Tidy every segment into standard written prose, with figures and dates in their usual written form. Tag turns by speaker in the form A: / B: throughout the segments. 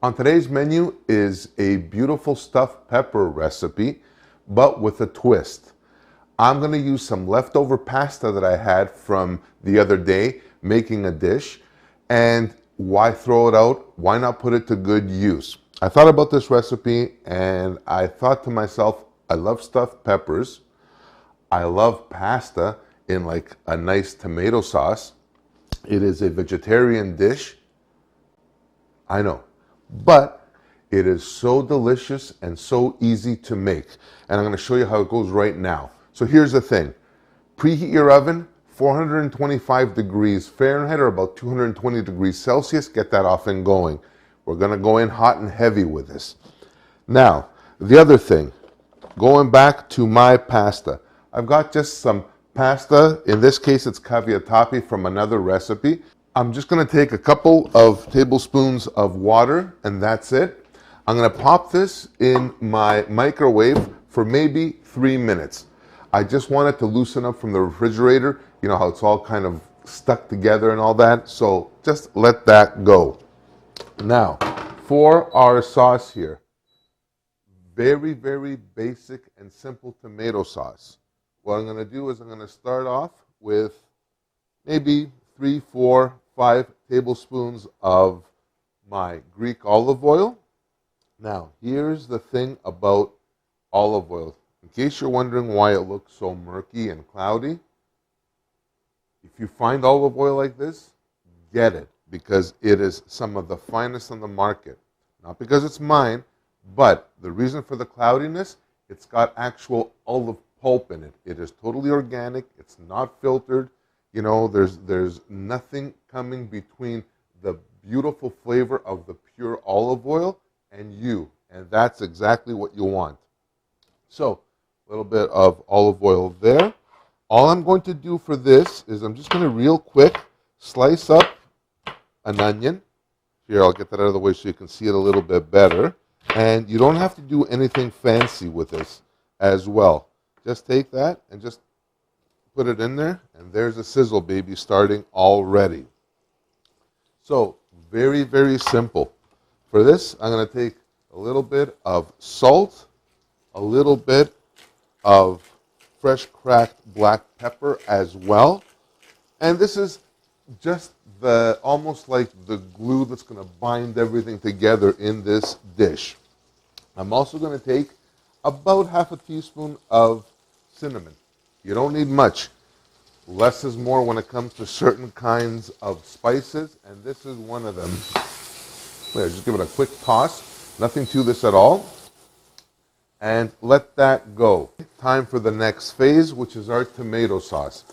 A: On today's menu is a beautiful stuffed pepper recipe, but with a twist. I'm going to use some leftover pasta that I had from the other day making a dish. And why throw it out? Why not put it to good use? I thought about this recipe and I thought to myself, I love stuffed peppers. I love pasta in like a nice tomato sauce. It is a vegetarian dish. I know. But it is so delicious and so easy to make. And I'm going to show you how it goes right now. So here's the thing. Preheat your oven, 425 degrees Fahrenheit or about 220 degrees Celsius. Get that off and going. We're going to go in hot and heavy with this. Now, the other thing, going back to my pasta. I've got just some pasta. In this case, it's caviatappi from another recipe. I'm just going to take a couple of tablespoons of water, and that's it. I'm going to pop this in my microwave for maybe 3 minutes. I just want it to loosen up from the refrigerator. You know how it's all kind of stuck together and all that. So just let that go. Now, for our sauce here, very, very basic and simple tomato sauce. What I'm going to do is I'm going to start off with maybe 3, 4, 5 tablespoons of my Greek olive oil. Now, here's the thing about olive oil. In case you're wondering why it looks so murky and cloudy, if you find olive oil like this, get it, because it is some of the finest on the market. Not because it's mine, but the reason for the cloudiness, it's got actual olive pulp in it. It is totally organic. It's not filtered. You know, there's nothing coming between the beautiful flavor of the pure olive oil and you. And that's exactly what you want. So, a little bit of olive oil there. All I'm going to do for this is I'm just going to real quick slice up an onion. Here, I'll get that out of the way so you can see it a little bit better. And you don't have to do anything fancy with this as well. Just take that and just put it in there, and there's a sizzle baby starting already. So, very, very simple. For this, I'm going to take a little bit of salt, a little bit of fresh cracked black pepper as well. And this is just almost like the glue that's going to bind everything together in this dish. I'm also going to take about half a teaspoon of cinnamon. You don't need much. Less is more when it comes to certain kinds of spices, and this is one of them. There, just give it a quick toss. Nothing to this at all. And let that go. Time for the next phase, which is our tomato sauce.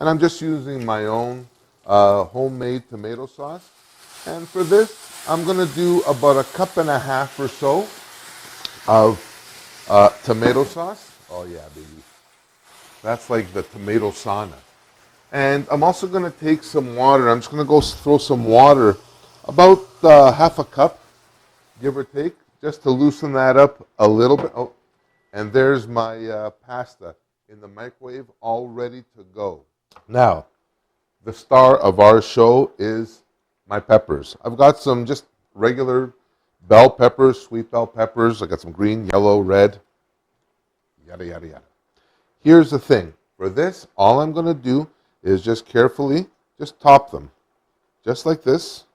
A: And I'm just using my own homemade tomato sauce. And for this, I'm going to do about 1.5 cups or so of tomato sauce. Oh yeah, baby. That's like the tomato sauna. And I'm also going to take some water. I'm just going to go throw some water, about half a cup, give or take, just to loosen that up a little bit. Oh, and there's my pasta in the microwave, all ready to go. Now, the star of our show is my peppers. I've got some just regular bell peppers, sweet bell peppers. I got some green, yellow, red, yada, yada, yada. Here's the thing. For this, all I'm going to do is just carefully just top them. Just like this.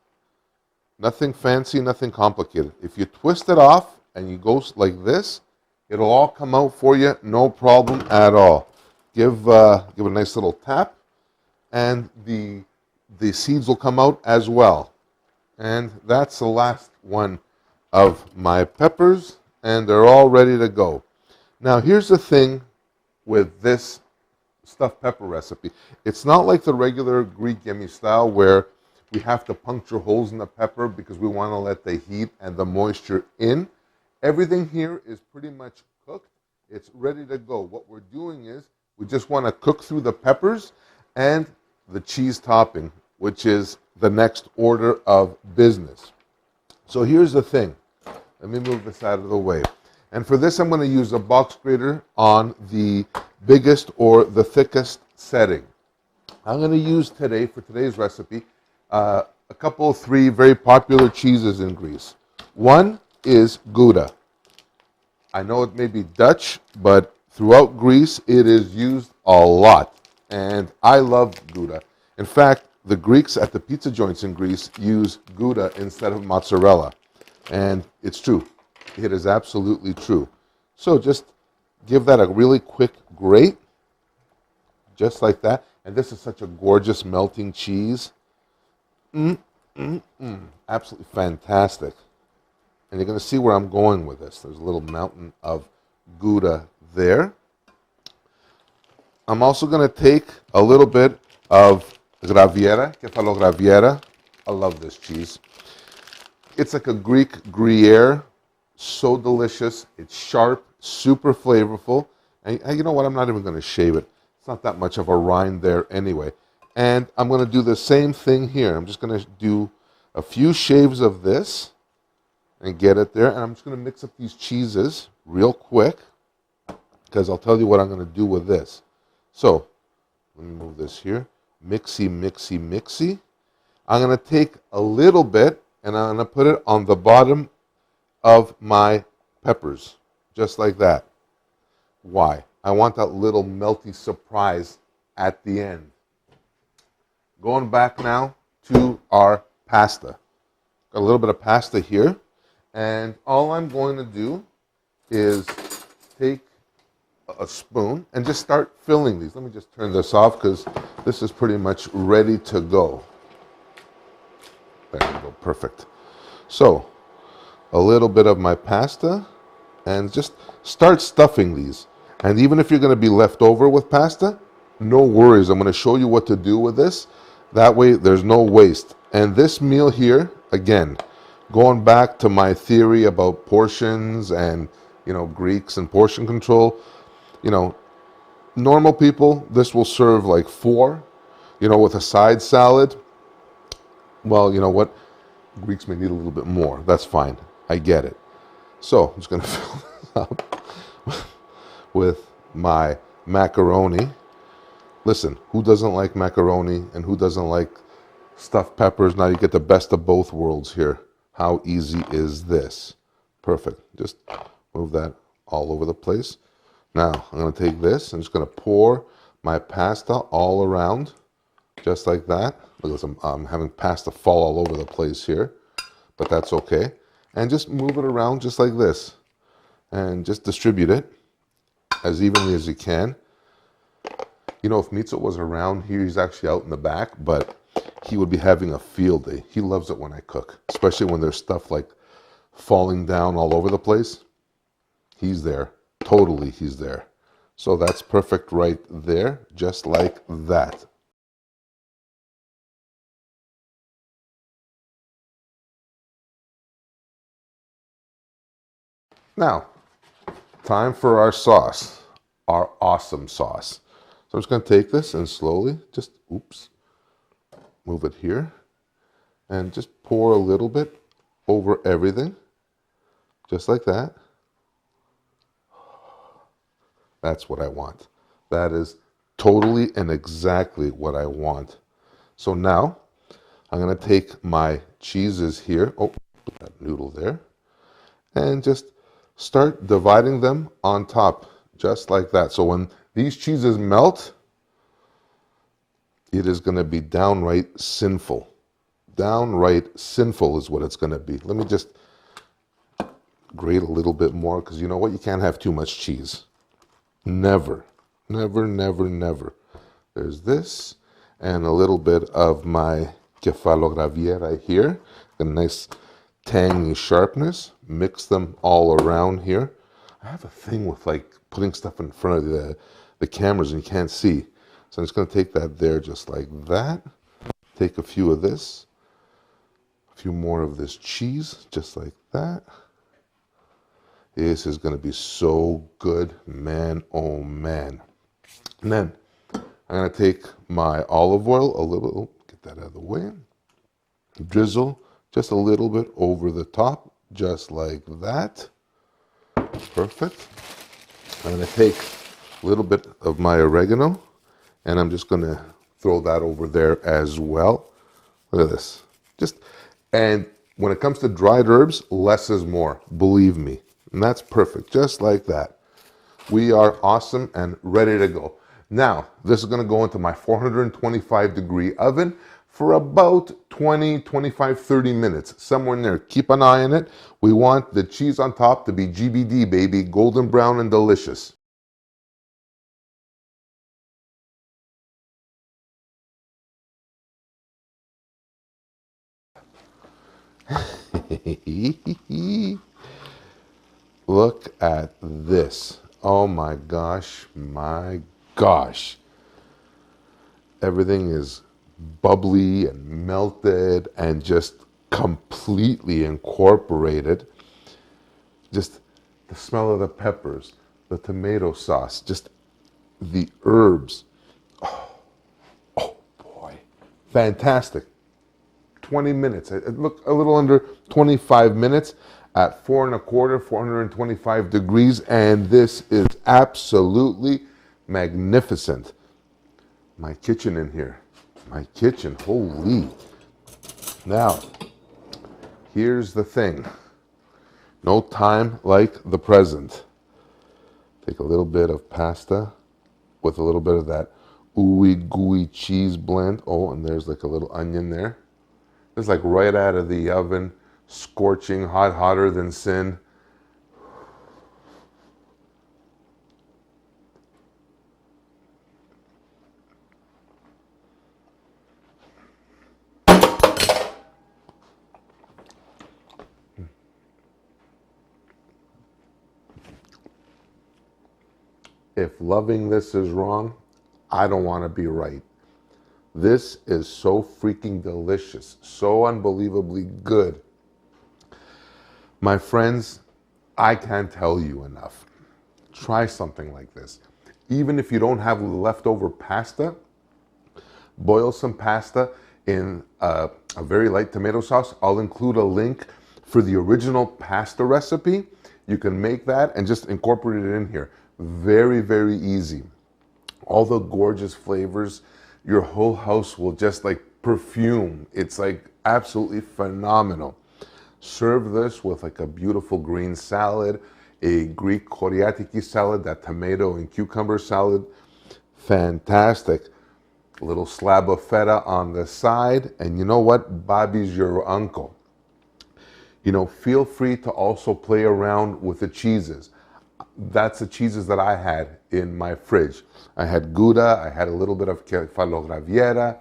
A: Nothing fancy, nothing complicated. If you twist it off and you go like this, it'll all come out for you, no problem at all. Give a nice little tap, and the seeds will come out as well. And that's the last one of my peppers, and they're all ready to go. Now, here's the thing with this stuffed pepper recipe. It's not like the regular Greek yummy style where we have to puncture holes in the pepper because we want to let the heat and the moisture in. Everything here is pretty much cooked. It's ready to go. What we're doing is we just want to cook through the peppers and the cheese topping, which is the next order of business. So here's the thing. Let me move this out of the way. And for this, I'm going to use a box grater on the biggest or the thickest setting. I'm going to use today, for today's recipe, a couple, 3 very popular cheeses in Greece. One is Gouda. I know it may be Dutch, but throughout Greece it is used a lot. And I love Gouda. In fact, the Greeks at the pizza joints in Greece use Gouda instead of mozzarella. And it's true. It is absolutely true. So just give that a really quick grate, just like that. And this is such a gorgeous melting cheese. Absolutely fantastic. And you're going to see where I'm going with this. There's a little mountain of Gouda there. I'm also going to take a little bit of Graviera, Kefalograviera. I love this cheese. It's like a Greek Gruyere. So delicious. It's sharp, super flavorful. And you know what? I'm not even going to shave it. It's not that much of a rind there anyway. And I'm going to do the same thing here. I'm just going to do a few shaves of this and get it there. And I'm just going to mix up these cheeses real quick because I'll tell you what I'm going to do with this. So let me move this here. Mixy, mixy, mixy. I'm going to take a little bit and I'm going to put it on the bottom of my peppers, just like that. Why? I want that little melty surprise at the end. Going back now to our pasta. Got a little bit of pasta here. And all I'm going to do is take a spoon and just start filling these. Let me just turn this off because this is pretty much ready to go. There we go, perfect. So, a little bit of my pasta and just start stuffing these. And even if you're going to be left over with pasta, no worries. I'm going to show you what to do with this. That way there's no waste. And this meal here, again, going back to my theory about portions and, Greeks and portion control, normal people, this will serve like 4, with a side salad. Well, you know what? Greeks may need a little bit more. That's fine. I get it. So I'm just going to fill this up with my macaroni. Listen, who doesn't like macaroni and who doesn't like stuffed peppers? Now you get the best of both worlds here. How easy is this? Perfect. Just move that all over the place. Now I'm going to take this. I'm just going to pour my pasta all around, just like that. Look, I'm having pasta fall all over the place here, but that's okay. And just move it around just like this. And just distribute it as evenly as you can. If Mitzo was around here, he's actually out in the back, but he would be having a field day. He loves it when I cook, especially when there's stuff like falling down all over the place. He's there. Totally, he's there. So that's perfect right there, just like that. Now, time for our sauce, our awesome sauce. So I'm just going to take this and slowly just, move it here. And just pour a little bit over everything, just like that. That's what I want. That is totally and exactly what I want. So now, I'm going to take my cheeses here. Oh, put that noodle there. And just start dividing them on top, just like that. So when these cheeses melt, it is going to be downright sinful. Downright sinful is what it's going to be. Let me just grate a little bit more because you know what? You can't have too much cheese. Never, never, never, never. There's this and a little bit of my Kefalograviera here. A nice tangy sharpness. Mix them all around here. I have a thing with like putting stuff in front of the cameras and you can't see. So I'm just going to take that there just like that. Take a few of this. A few more of this cheese just like that. This is going to be so good, man, oh man. And then I'm going to take my olive oil, a little, get that out of the way. Drizzle just a little bit over the top, just like that. Perfect. I'm going to take a little bit of my oregano, and I'm just going to throw that over there as well. Look at this. And When it comes to dried herbs, less is more, believe me. And that's perfect, just like that. We are awesome and ready to go. Now, this is going to go into my 425-degree oven for about 20, 25, 30 minutes, somewhere in there. Keep an eye on it. We want the cheese on top to be GBD, baby, golden brown and delicious. Look at this. Oh my gosh, my gosh. Everything is bubbly and melted and just completely incorporated. Just the smell of the peppers, the tomato sauce, just the herbs. Oh boy, fantastic. 20 minutes. It looked a little under 25 minutes at 425, 425 degrees, and this is absolutely magnificent. My kitchen in here. My kitchen, holy. Now, here's the thing. No time like the present. Take a little bit of pasta with a little bit of that ooey gooey cheese blend. Oh, and there's like a little onion there. It's like right out of the oven, scorching hot, hotter than sin. If loving this is wrong, I don't want to be right. This is so freaking delicious, so unbelievably good. My friends, I can't tell you enough. Try something like this. Even if you don't have leftover pasta, boil some pasta in a very light tomato sauce. I'll include a link for the original pasta recipe. You can make that and just incorporate it in here. Very, very easy. All the gorgeous flavors. Your whole house will just like perfume. It's like absolutely phenomenal. Serve this with like a beautiful green salad, a Greek koriatiki salad, that tomato and cucumber salad. Fantastic. A little slab of feta on the side. And you know what? Bobby's your uncle. You know, feel free to also play around with the cheeses. That's the cheeses that I had in my fridge. I had Gouda, I had a little bit of Kefalo Graviera.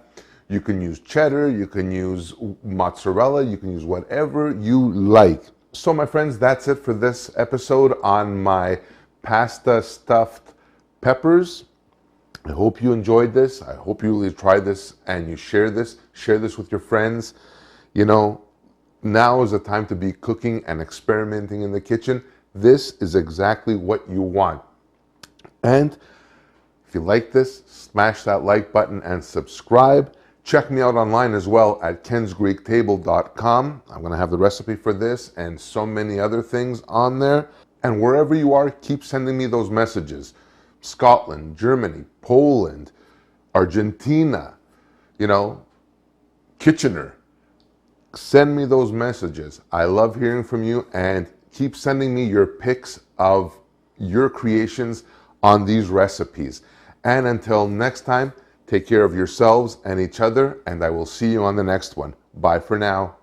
A: You can use cheddar, you can use mozzarella, you can use whatever you like. So my friends, that's it for this episode on my pasta stuffed peppers. I hope you enjoyed this. I hope you really try this and you share this. Share this with your friends. You know, now is the time to be cooking and experimenting in the kitchen. This is exactly what you want. And if you like this, smash that like button and subscribe. Check me out online as well at kensgreektable.com. I'm going to have the recipe for this and so many other things on there. And wherever you are, keep sending me those messages. Scotland, Germany, Poland, Argentina, you know, Kitchener. Send me those messages. I love hearing from you, and keep sending me your pics of your creations on these recipes. And until next time, take care of yourselves and each other, and I will see you on the next one. Bye for now.